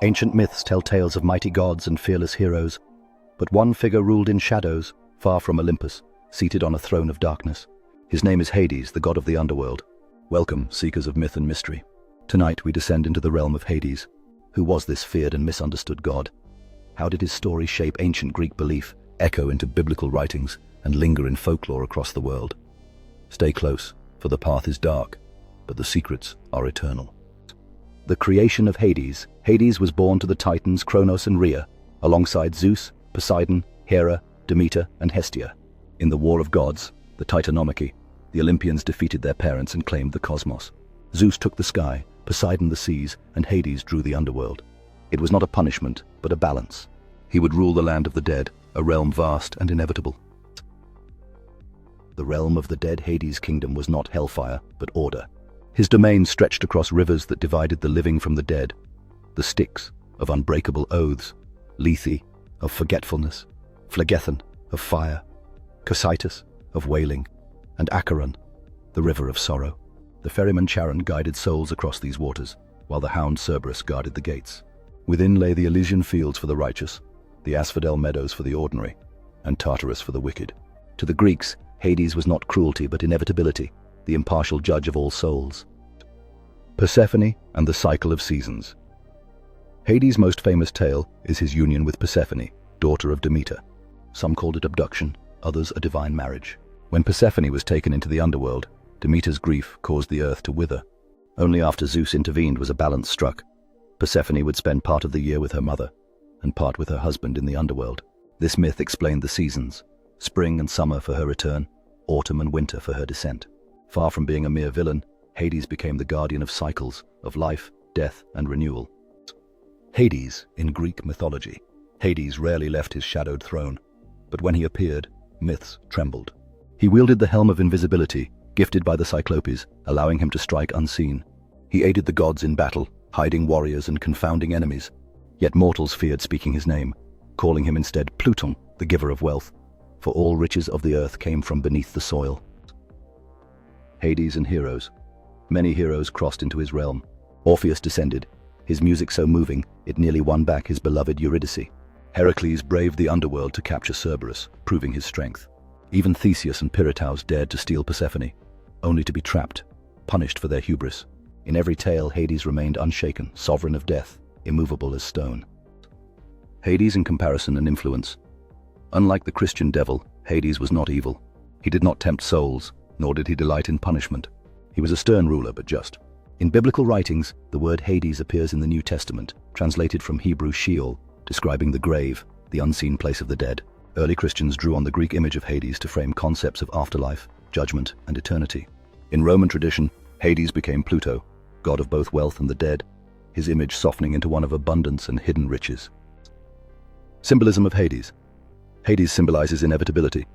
Ancient myths tell tales of mighty gods and fearless heroes, but one figure ruled in shadows, far from Olympus, seated on a throne of darkness. His name is Hades, the god of the underworld. Welcome, seekers of myth and mystery. Tonight we descend into the realm of Hades. Who was this feared and misunderstood god? How did his story shape ancient Greek belief, echo into biblical writings, and linger in folklore across the world? Stay close, for the path is dark, but the secrets are eternal. The creation of Hades. Hades was born to the Titans Kronos and Rhea, alongside Zeus, Poseidon, Hera, Demeter, and Hestia. In the War of Gods, the Titanomachy, the Olympians defeated their parents and claimed the cosmos. Zeus took the sky, Poseidon the seas, and Hades drew the underworld. It was not a punishment, but a balance. He would rule the land of the dead, a realm vast and inevitable. The realm of the dead, Hades' kingdom, was not hellfire, but order. His domain stretched across rivers that divided the living from the dead, the Styx of unbreakable oaths, Lethe of forgetfulness, Phlegethon of fire, Cocytus of wailing, and Acheron, the river of sorrow. The ferryman Charon guided souls across these waters, while the hound Cerberus guarded the gates. Within lay the Elysian fields for the righteous, the asphodel meadows for the ordinary, and Tartarus for the wicked. To the Greeks, Hades was not cruelty but inevitability, the impartial judge of all souls. Persephone and the cycle of seasons. Hades' most famous tale is his union with Persephone, daughter of Demeter. Some called it abduction, others a divine marriage. When Persephone was taken into the underworld, Demeter's grief caused the earth to wither. Only after Zeus intervened was a balance struck. Persephone would spend part of the year with her mother, and part with her husband in the underworld. This myth explained the seasons, spring and summer for her return, autumn and winter for her descent. Far from being a mere villain, Hades became the guardian of cycles, of life, death, and renewal. Hades in Greek mythology. Hades rarely left his shadowed throne, but when he appeared, myths trembled. He wielded the helm of invisibility, gifted by the Cyclopes, allowing him to strike unseen. He aided the gods in battle, hiding warriors and confounding enemies. Yet mortals feared speaking his name, calling him instead Pluton, the giver of wealth, for all riches of the earth came from beneath the soil. Hades and heroes. Many heroes crossed into his realm. Orpheus descended, his music so moving it nearly won back his beloved Eurydice. Heracles braved the underworld to capture Cerberus, proving his strength. Even Theseus and Piritaus dared to steal Persephone, only to be trapped, punished for their hubris. In every tale, Hades remained unshaken, sovereign of death, immovable as stone. Hades in comparison and influence. Unlike the Christian devil, Hades was not evil. He did not tempt souls, nor did he delight in punishment. He was a stern ruler, but just. In biblical writings, the word Hades appears in the New Testament, translated from Hebrew Sheol, describing the grave, the unseen place of the dead. Early Christians drew on the Greek image of Hades to frame concepts of afterlife, judgment, and eternity. In Roman tradition, Hades became Pluto, god of both wealth and the dead, his image softening into one of abundance and hidden riches. Symbolism of Hades. Hades symbolizes inevitability,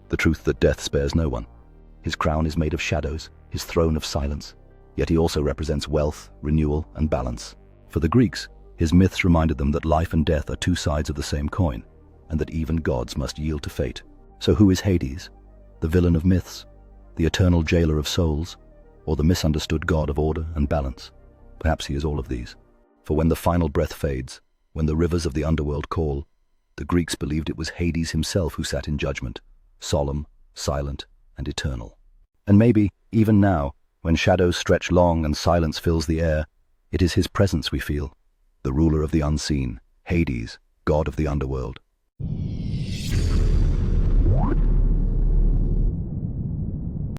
the truth that death spares no one. His crown is made of shadows, his throne of silence, yet he also represents wealth, renewal, and balance. For the Greeks, his myths reminded them that life and death are two sides of the same coin, and that even gods must yield to fate. So who is Hades? The villain of myths, the eternal jailer of souls, or the misunderstood god of order and balance? Perhaps he is all of these. For when the final breath fades, when the rivers of the underworld call, the Greeks believed it was Hades himself who sat in judgment, solemn, silent, and eternal. And maybe, even now, when shadows stretch long and silence fills the air, it is his presence we feel, the ruler of the unseen, Hades, god of the underworld.